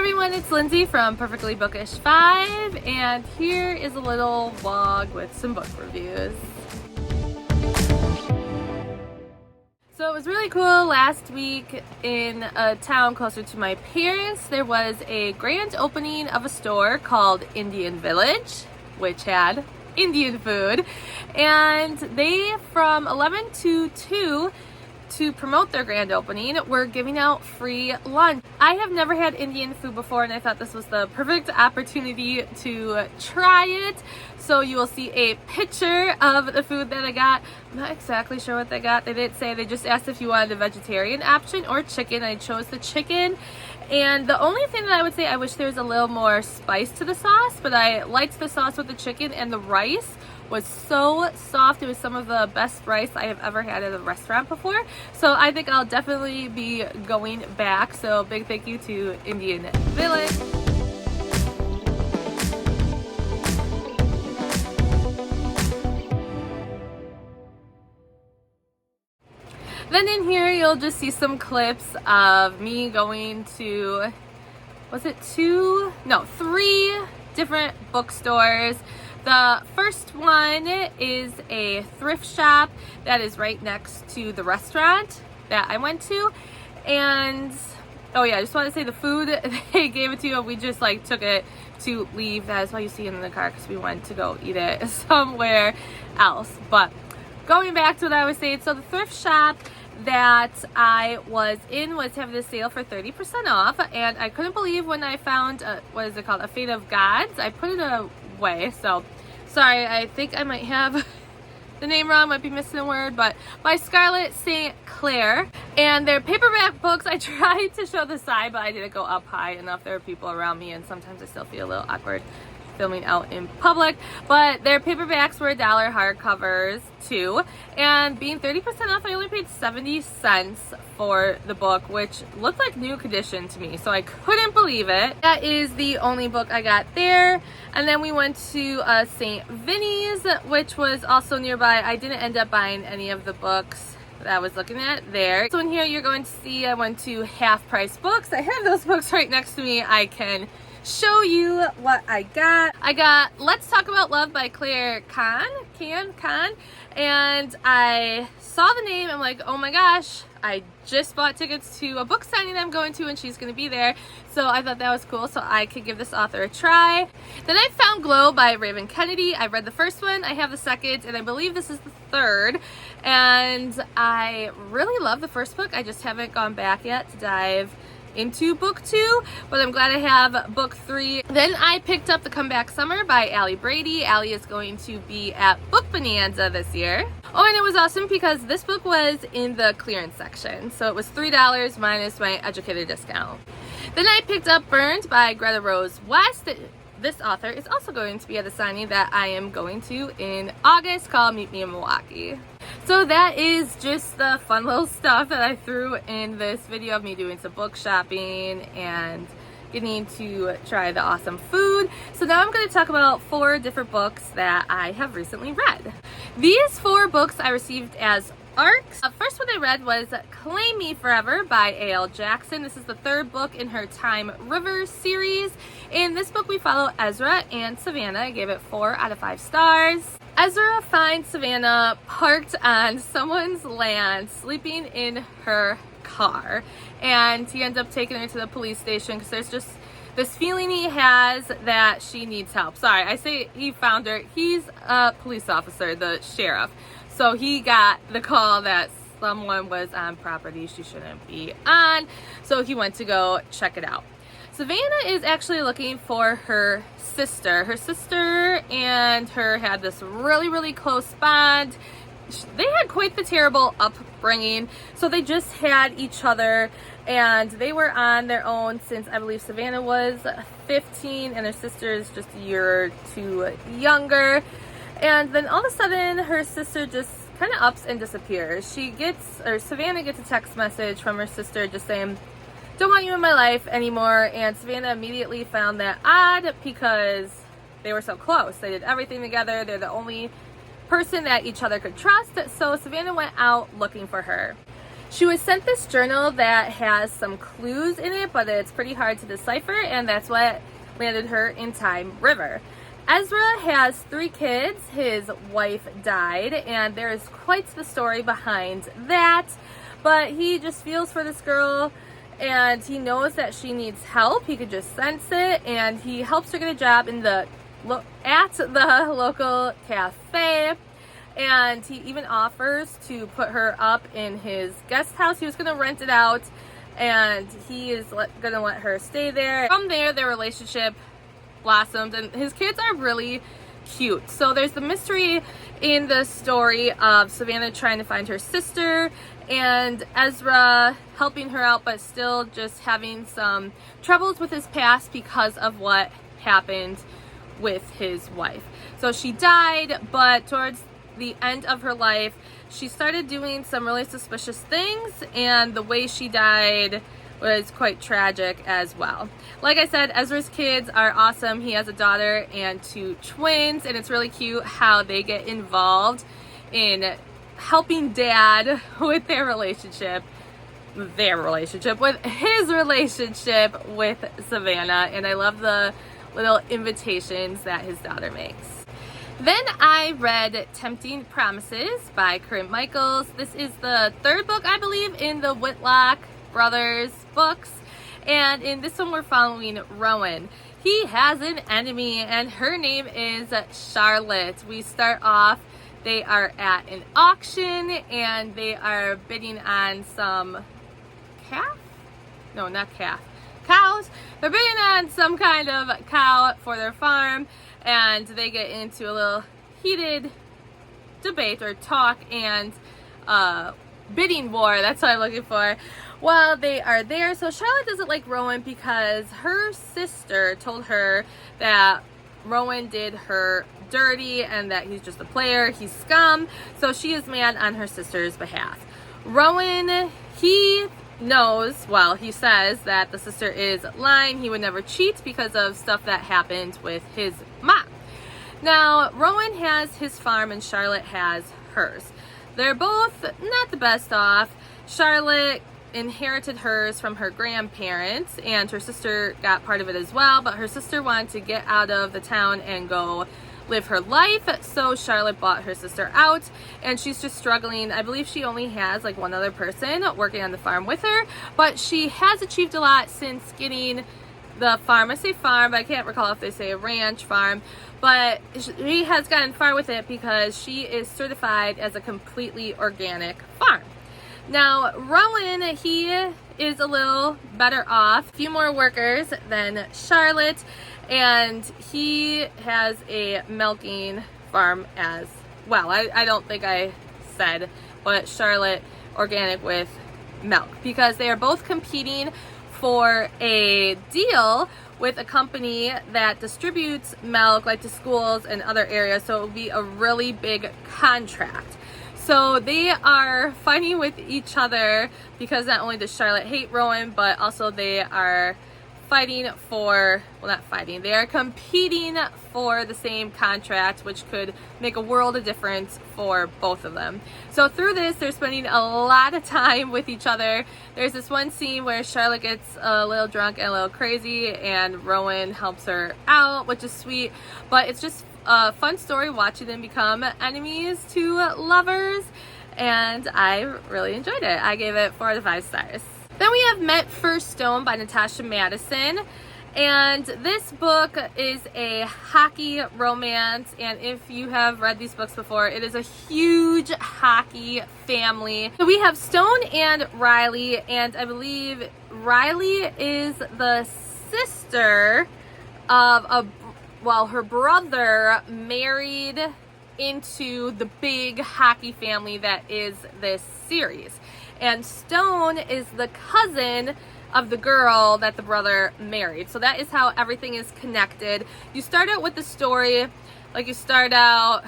everyone, it's Lindsay from Perfectly Bookish 5, and here is a little vlog with some book reviews. So it was really cool last week in a town closer to my parents. There was a grand opening of a store called Indian Village, which had Indian food, and they, from 11 to 2, to promote their grand opening, we're giving out free lunch. I have never had Indian food before, and I thought this was the perfect opportunity to try it. So you will see a picture of the food that I got. I'm not exactly sure what they got. They didn't say. They just asked if you wanted a vegetarian option or chicken. I chose the chicken. And the only thing that I would say, I wish there was a little more spice to the sauce, but I liked the sauce with the chicken, and the rice was so soft. It was some of the best rice I have ever had at a restaurant before. So I think I'll definitely be going back. So big thank you to Indian Village. Then in here you'll just see some clips of me going to, was it 3 different bookstores. The first one is a thrift shop that is right next to the restaurant that I went to. And oh yeah, I just want to say the food, they gave it to you, we just took it to leave. That is why you see it in the car, because we wanted to go eat it somewhere else. But going back to what I was saying, so the thrift shop that I was in was having a sale for 30% off, and I couldn't believe when I found what is it called, A Fate of Gods. I put it away, so sorry, I think I might have the name wrong, might be missing a word, but by Scarlett St. Clair. And their paperback books, I tried to show the side, but I didn't go up high enough. There were people around me, and sometimes I still feel a little awkward filming out in public. But their paperbacks were $1, hardcovers too, and being 30% off, I only paid 70 cents for the book, which looked like new condition to me, so I couldn't believe it. That is the only book I got there. And then we went to St. Vinny's, which was also nearby. I didn't end up buying any of the books that I was looking at there. So in here you're going to see I went to Half Price Books. I have those books right next to me. I can show you what I got. I got Let's Talk About Love by Claire Kahn, and I saw the name. I'm like, oh my gosh, I just bought tickets to a book signing I'm going to, and she's going to be there. So I thought that was cool, so I could give this author a try. Then I found Glow by Raven Kennedy. I read the first one, I have the second, and I believe this is the third. And I really love the first book. I just haven't gone back yet to dive into book 2, but I'm glad I have book 3. Then I picked up The Comeback Summer by Allie Brady. Allie is going to be at Book Bonanza this year. Oh, and it was awesome because this book was in the clearance section, so it was $3 minus my educator discount. Then I picked up Burned by Greta Rose West. This author is also going to be at a signing that I am going to in August called Meet Me in Milwaukee. So that is just the fun little stuff that I threw in this video of me doing some book shopping and getting to try the awesome food. So now I'm going to talk about 4 different books that I have recently read. These 4 books I received as ARCs. The first one I read was Claim Me Forever by A.L. Jackson. This is the 3rd book in her Time River series. In this book we follow Ezra and Savannah. I gave it 4 out of 5 stars. Ezra finds Savannah parked on someone's land, sleeping in her car, and he ends up taking her to the police station because there's just this feeling he has that she needs help. Sorry, I say he found her. He's a police officer, the sheriff. So he got the call that someone was on property she shouldn't be on, so he went to go check it out. Savannah is actually looking for her sister. Her sister and her had this really close bond. They had quite the terrible upbringing, so they just had each other, and they were on their own since I believe Savannah was 15 and her sister is just a year or 2 younger. And then all of a sudden her sister just kind of ups and disappears. Savannah gets a text message from her sister just saying, "Don't want you in my life anymore." And Savannah immediately found that odd because they were so close. They did everything together. They're the only person that each other could trust. So Savannah went out looking for her. She was sent this journal that has some clues in it, but it's pretty hard to decipher, and that's what landed her in Time River. Ezra has 3 kids. His wife died, and there is quite the story behind that, but he just feels for this girl, and he knows that she needs help. He could just sense it, and he helps her get a job in at the local cafe. And he even offers to put her up in his guest house. He was going to rent it out, and he is going to let her stay there. From there, their relationship blossomed, and his kids are really cute. So there's the mystery in the story of Savannah trying to find her sister, and Ezra helping her out, but still just having some troubles with his past because of what happened with his wife. So she died, but towards the end of her life, she started doing some really suspicious things, and the way she died was quite tragic as well. Like I said, Ezra's kids are awesome. He has a daughter and 2 twins, and it's really cute how they get involved in helping dad with their relationship with his relationship with Savannah, and I love the little invitations that his daughter makes. Then I read Tempting Promises by Corinne. This is the 3rd book, I believe, in the Whitlock brothers books, and in this one we're following Rowan. He has an enemy, and her name is Charlotte. We start off, they are at an auction, and they are bidding on some cows. They're bidding on some kind of cow for their farm, and they get into a little heated debate or talk and bidding war, that's what I'm looking for, while they are there. So Charlotte doesn't like Rowan because her sister told her that Rowan did her dirty and that he's just a player, he's scum, so she is mad on her sister's behalf. Rowan, he knows, well, he says that the sister is lying. He would never cheat because of stuff that happened with his mom. Now, Rowan has his farm and Charlotte has hers. They're both not the best off. Charlotte inherited hers from her grandparents, and her sister got part of it as well, but her sister wanted to get out of the town and go live her life, so Charlotte bought her sister out, and she's just struggling. I believe she only has like one other person working on the farm with her, but she has achieved a lot since getting the farm. I say farm, but I can't recall if they say a ranch farm, but she has gotten far with it because she is certified as a completely organic farm. Now, Rowan, he is a little better off, a few more workers than Charlotte, and he has a milking farm as well. I don't think I said, but Charlotte organic with milk, because they are both competing for a deal with a company that distributes milk like to schools and other areas, so it will be a really big contract. So they are fighting with each other because not only does Charlotte hate Rowan, but also they are fighting for, well, not fighting, they are competing for the same contract, which could make a world of difference for both of them. So through this, they're spending a lot of time with each other. There's this one scene where Charlotte gets a little drunk and a little crazy, and Rowan helps her out, which is sweet, but it's just a fun story watching them become enemies to lovers, and I really enjoyed it. I gave it 4 out of 5 stars. Then we have Met First Stone by Natasha Madison, and this book is a hockey romance, and if you have read these books before, it is a huge hockey family. So we have Stone and Riley, and I believe Riley is the sister of her brother married into the big hockey family that is this series. And Stone is the cousin of the girl that the brother married. So that is how everything is connected. You start out with the story, like you start out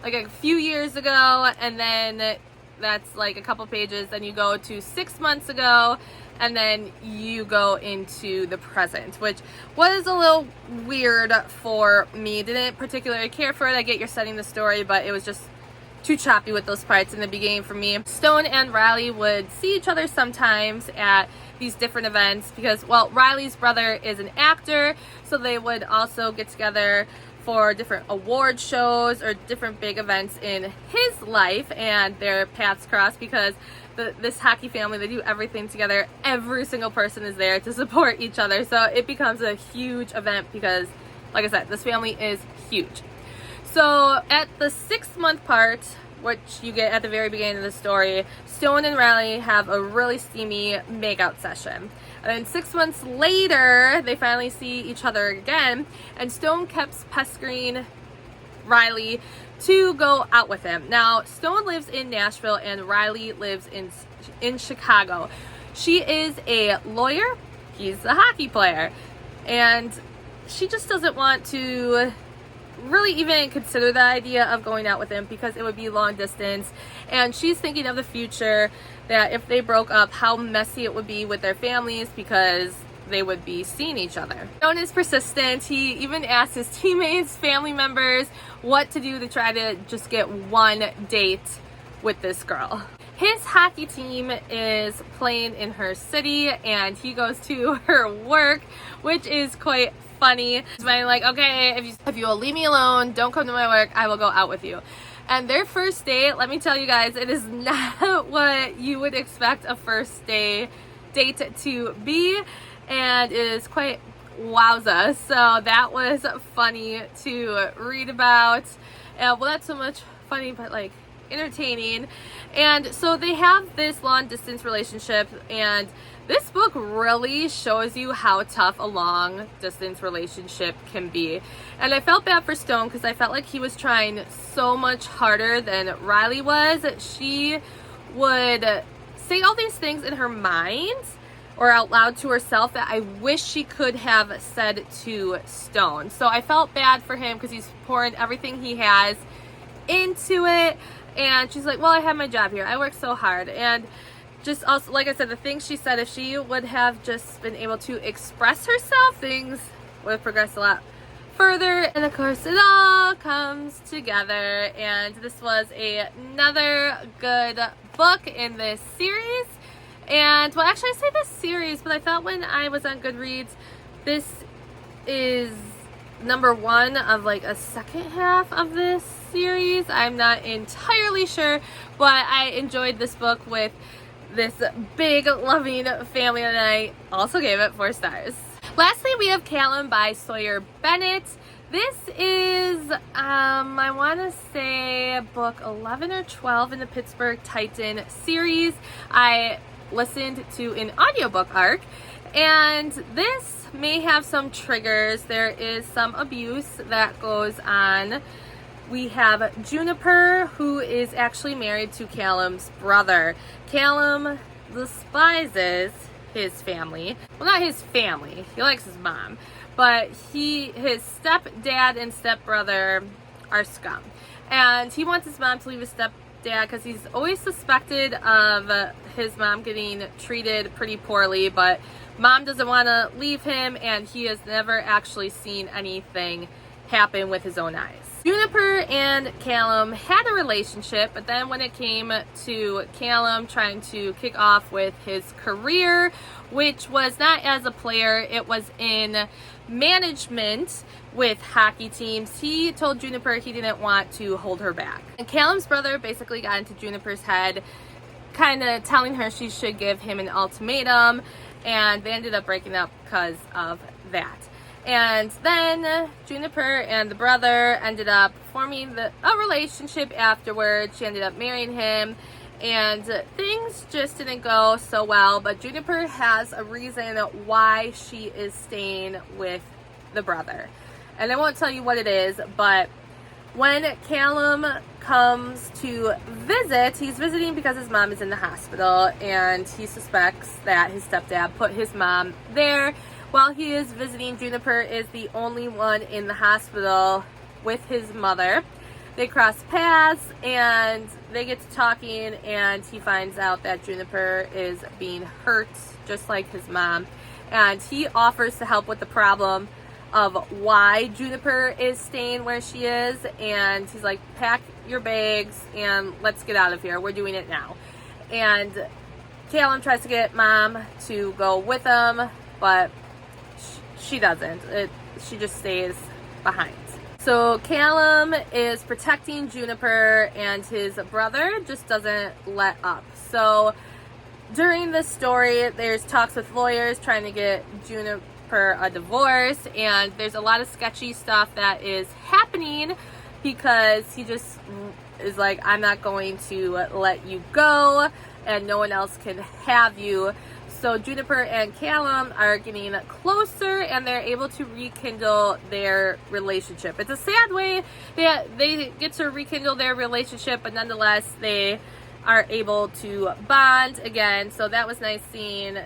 like a few years ago, and then that's like a couple pages, then you go to 6 months ago, and then you go into the present, which was a little weird for me. Didn't particularly care for it. I get you're setting the story, but it was just too choppy with those parts in the beginning for me. Stone and Riley would see each other sometimes at these different events because, well, Riley's brother is an actor, so they would also get together for different award shows or different big events in his life, and their paths cross because this hockey family, they do everything together. Every single person is there to support each other, so it becomes a huge event because, like I said, this family is huge. So at the 6-month part, which you get at the very beginning of the story, Stone and Riley have a really steamy makeout session. And then 6 months later, they finally see each other again, and Stone keeps pestering Riley to go out with him. Now, Stone lives in Nashville and Riley lives in Chicago. She is a lawyer, he's a hockey player, and she just doesn't want to really even consider the idea of going out with him because it would be long distance, and she's thinking of the future, that if they broke up, how messy it would be with their families because they would be seeing each other. Stone is persistent. He even asked his teammates, family members, what to do to try to just get one date with this girl. His hockey team is playing in her city and he goes to her work, which is quite funny. He's like, okay, if you will leave me alone, don't come to my work, I will go out with you. And their first date, let me tell you guys, it is not what you would expect a first date to be, and it is quite wowza. So that was funny to read about. Well, not so much funny, but like entertaining. And so they have this long distance relationship, and this book really shows you how tough a long distance relationship can be. And I felt bad for Stone because I felt like he was trying so much harder than Riley was. She would say all these things in her mind or out loud to herself that I wish she could have said to Stone. So I felt bad for him because he's pouring everything he has into it. And she's like, well, I have my job here. I work so hard. And just also, like I said, the things she said, if she would have just been able to express herself, things would have progressed a lot further. And of course, it all comes together. And this was another good book in this series. And, well, actually, I say this series, but I thought when I was on Goodreads, this is number 1 of like a second half of this series. I'm not entirely sure, but I enjoyed this book with this big loving family, and I also gave it 4 stars. Lastly, we have Callum by Sawyer Bennett. This is I want to say book 11 or 12 in the Pittsburgh Titan series. I listened to an audiobook arc, and this may have some triggers. There is some abuse that goes on. We have Juniper, who is actually married to Callum's brother. Callum despises his family. Well, not his family. He likes his mom. But his stepdad and stepbrother are scum. And he wants his mom to leave his stepdad because he's always suspected of his mom getting treated pretty poorly. But mom doesn't want to leave him, and he has never actually seen anything happen with his own eyes. Juniper and Callum had a relationship, but then when it came to Callum trying to kick off with his career, which was not as a player, it was in management with hockey teams, he told Juniper he didn't want to hold her back. And Callum's brother basically got into Juniper's head, kind of telling her she should give him an ultimatum, and they ended up breaking up because of that. And then Juniper and the brother ended up forming a relationship afterwards. She ended up marrying him, and things just didn't go so well. But Juniper has a reason why she is staying with the brother. And I won't tell you what it is, but when Callum comes to visit, he's visiting because his mom is in the hospital, and he suspects that his stepdad put his mom there. While he is visiting, Juniper is the only one in the hospital with his mother. They cross paths and they get to talking, and he finds out that Juniper is being hurt just like his mom. And he offers to help with the problem of why Juniper is staying where she is. And he's like, pack your bags and let's get out of here. We're doing it now. And Callum tries to get Mom to go with him, but she doesn't. She just stays behind. So Callum is protecting Juniper, and his brother just doesn't let up. So during this story, there's talks with lawyers trying to get Juniper a divorce, and there's a lot of sketchy stuff that is happening because he just is like, I'm not going to let you go, and no one else can have you. So Juniper and Callum are getting closer, and they're able to rekindle their relationship. It's a sad way that they get to rekindle their relationship, but nonetheless, they are able to bond again. So that was nice seeing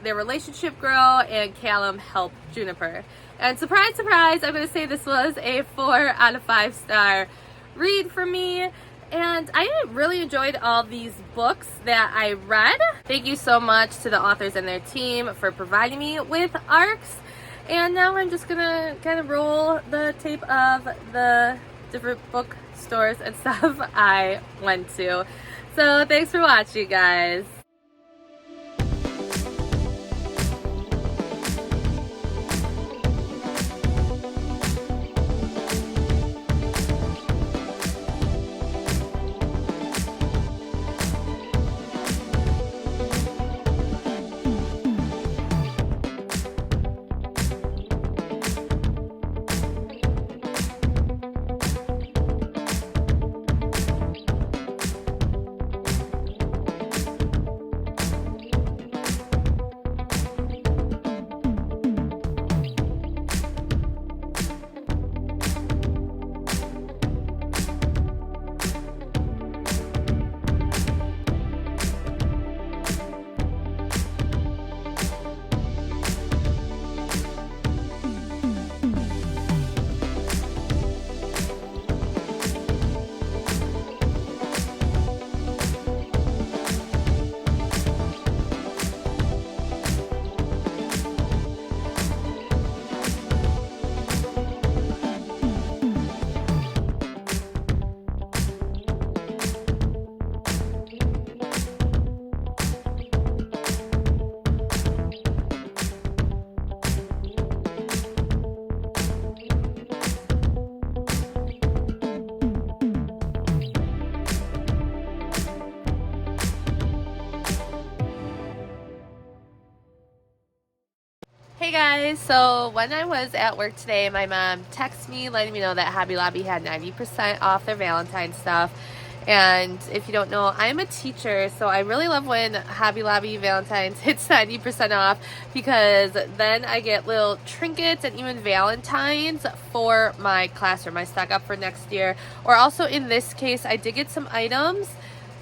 their relationship grow and Callum help Juniper. And surprise, surprise, I'm going to say this was a 4 out of 5 star read for me. And I really enjoyed all these books that I read. Thank you so much to the authors and their team for providing me with ARCs. And now I'm just gonna kind of roll the tape of the different bookstores and stuff I went to. So thanks for watching, guys. Hey guys, so when I was at work today, my mom texted me letting me know that Hobby Lobby had 90% off their Valentine's stuff. And if you don't know, I'm a teacher, so I really love when Hobby Lobby Valentine's hits 90% off, because then I get little trinkets and even Valentines for my classroom. I stock up for next year. Or also in this case, I did get some items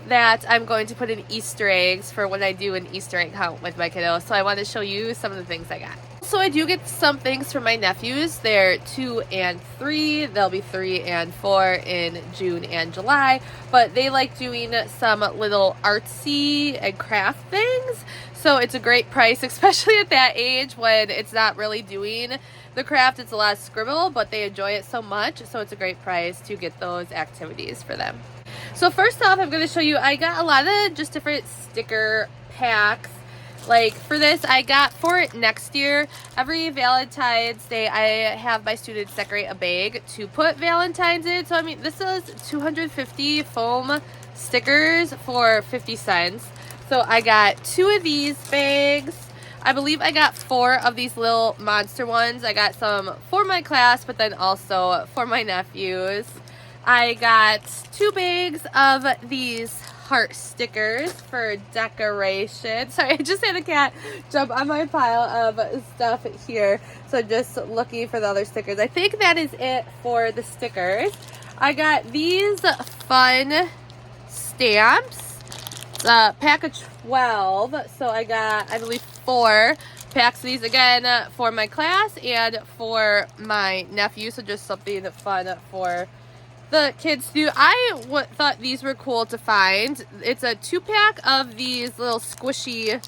that I'm going to put in Easter eggs for when I do an Easter egg hunt with my kiddos. So I want to show you some of the things I got. So I do get some things for my nephews. They're 2 and 3. They'll be 3 and 4 in June and July. But they like doing some little artsy and craft things. So it's a great price, especially at that age when it's not really doing the craft. It's a lot of scribble, but they enjoy it so much. So it's a great price to get those activities for them. So first off, I'm going to show you, I got a lot of just different sticker packs. Like for this, I got for next year, every Valentine's Day, I have my students decorate a bag to put Valentine's in. So I mean, this is 250 foam stickers for 50 cents. So I got 2 of these bags. I believe I got 4 of these little monster ones. I got some for my class, but then also for my nephews. I got 2 bags of these heart stickers for decoration. Sorry, I just had a cat jump on my pile of stuff here. So just looking for the other stickers. I think that is it for the stickers. I got these fun stamps. It's a pack of 12. So I got, I believe, 4 packs of these, again, for my class and for my nephew. So just something fun for the kids do. I thought these were cool to find. It's a 2-pack of these little squishy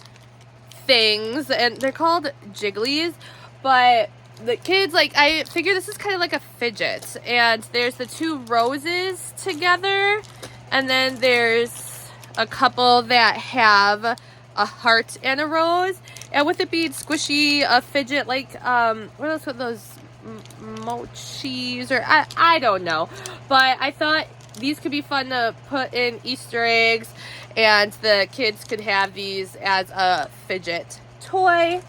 things, and they're called jigglies, but the kids, like, I figure this is kind of like a fidget, and there's the two roses together, and then there's a couple that have a heart and a rose, and with it being squishy, a fidget, like, what else with those mochis, or I don't know, but I thought these could be fun to put in Easter eggs, and the kids could have these as a fidget toy.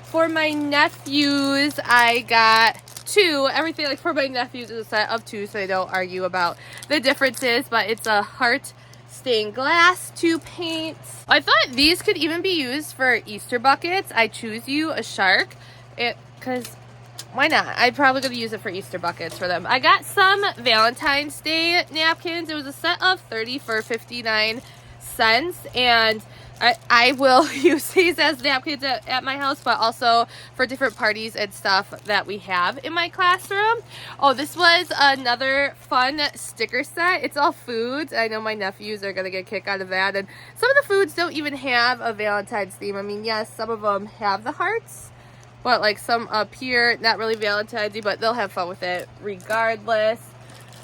For my nephews, I got two. Everything, like, for my nephews is a set of two, so they don't argue about the differences, but it's a heart stained glass to paint. I thought these could even be used for Easter buckets. I choose you a shark, because why not? I'm probably going to use it for Easter buckets for them. I got some Valentine's Day napkins. It was a set of 30 for 59 cents, and I will use these as napkins at my house, but also for different parties and stuff that we have in my classroom. Oh, this was another fun sticker set. It's all foods. I know my nephews are going to get a kick out of that, and some of the foods don't even have a Valentine's theme. I mean, yes, some of them have the hearts, but like some up here, not really Valentine's-y, but they'll have fun with it regardless.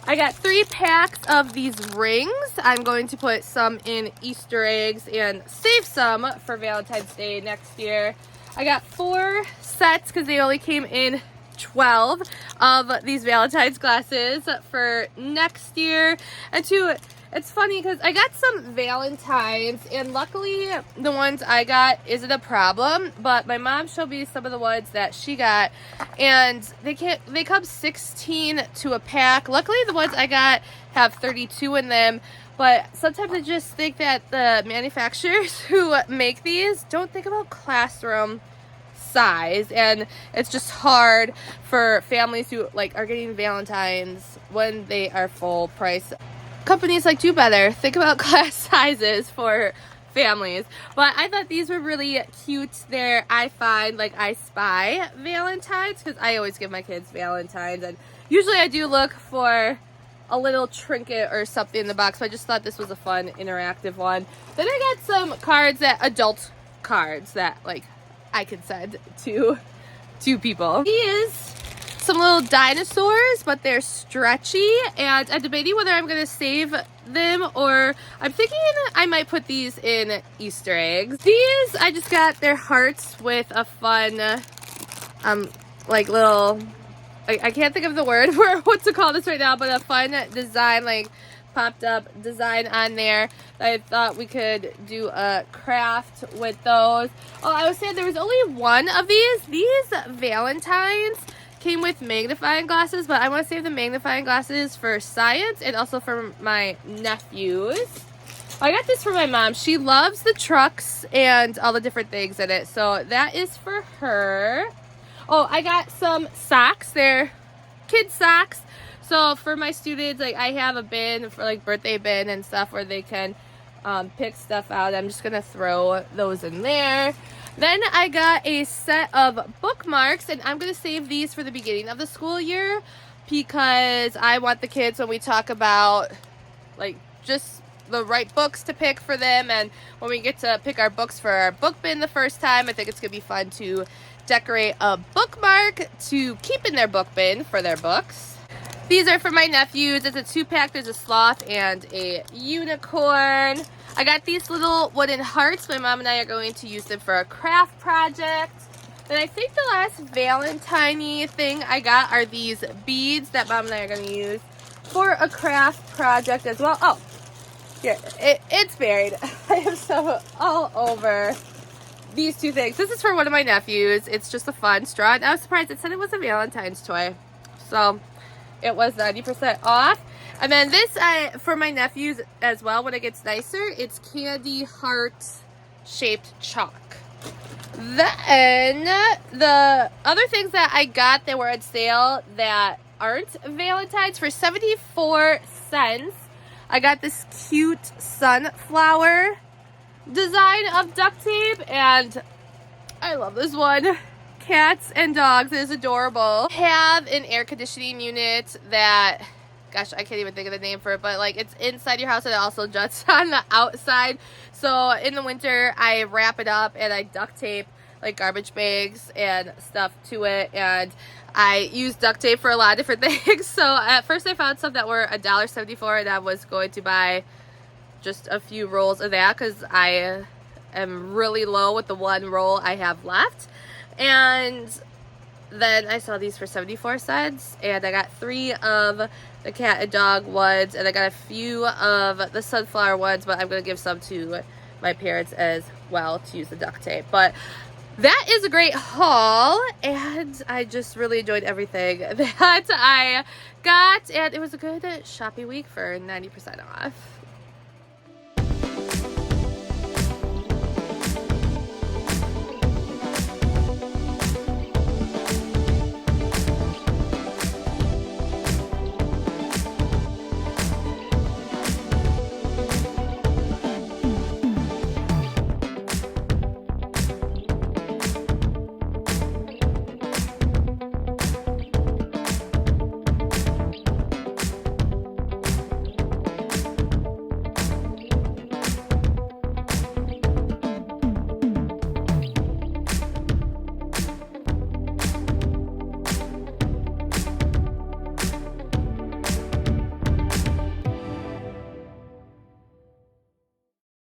I got 3 packs of these rings. I'm going to put some in Easter eggs and save some for Valentine's Day next year. I got 4 sets because they only came in 12 of these Valentine's glasses for next year. And it's funny because I got some Valentines, and luckily the ones I got isn't a problem, but my mom showed me some of the ones that she got, and they come 16 to a pack. Luckily the ones I got have 32 in them, but sometimes I just think that the manufacturers who make these don't think about classroom size, and it's just hard for families who like are getting Valentines when they are full price. Companies like do better. Think about class sizes for families. But I thought these were really cute. I Spy Valentines, because I always give my kids Valentines, and usually I do look for a little trinket or something in the box, but I just thought this was a fun interactive one. Then I got some cards, adult cards that like I could send to people. These some little dinosaurs, but they're stretchy, and I'm debating whether I'm gonna save them, or I'm thinking I might put these in Easter eggs. These I just got their hearts with a fun like little, I can't think of the word for what to call this right now, but a fun design, like popped up design on there. I thought we could do a craft with those. Oh, I was saying there was only one of these Valentines came with magnifying glasses, but I want to save the magnifying glasses for science and also for my nephews. I got this for my mom. She loves the trucks and all the different things in it, so that is for her. Oh, I got some socks. They're kid socks. So for my students, like I have a bin for like birthday bin and stuff where they can pick stuff out. I'm just gonna throw those in there. Then I got a set of bookmarks, and I'm going to save these for the beginning of the school year because I want the kids, when we talk about like just the right books to pick for them, and when we get to pick our books for our book bin the first time, I think it's going to be fun to decorate a bookmark to keep in their book bin for their books. These are for my nephews. It's a 2-pack. There's a sloth and a unicorn. I got these little wooden hearts. My mom and I are going to use them for a craft project. Then I think the last Valentine-y thing I got are these beads that mom and I are going to use for a craft project as well. Oh, here, it's buried. I am so all over these 2 things. This is for one of my nephews. It's just a fun straw. And I was surprised it said it was a Valentine's toy. So it was 90% off. And then this, for my nephews as well, when it gets nicer, it's candy heart shaped chalk. Then the other things that I got that were on sale that aren't Valentine's, for 74 cents, I got this cute sunflower design of duct tape, and I love this one. Cats and dogs, it is adorable. Have an air conditioning unit that, gosh, I can't even think of the name for it, but like it's inside your house and it also juts on the outside. So in the winter, I wrap it up and I duct tape like garbage bags and stuff to it, and I used duct tape for a lot of different things. So at first I found some that were $1.74, and I was going to buy just a few rolls of that because I am really low with the one roll I have left. And then I saw these for 74 cents, and I got 3 of the cat and dog ones, and I got a few of the sunflower ones, but I'm going to give some to my parents as well to use the duct tape. But that is a great haul, and I just really enjoyed everything that I got, and it was a good shopping week for 90% off.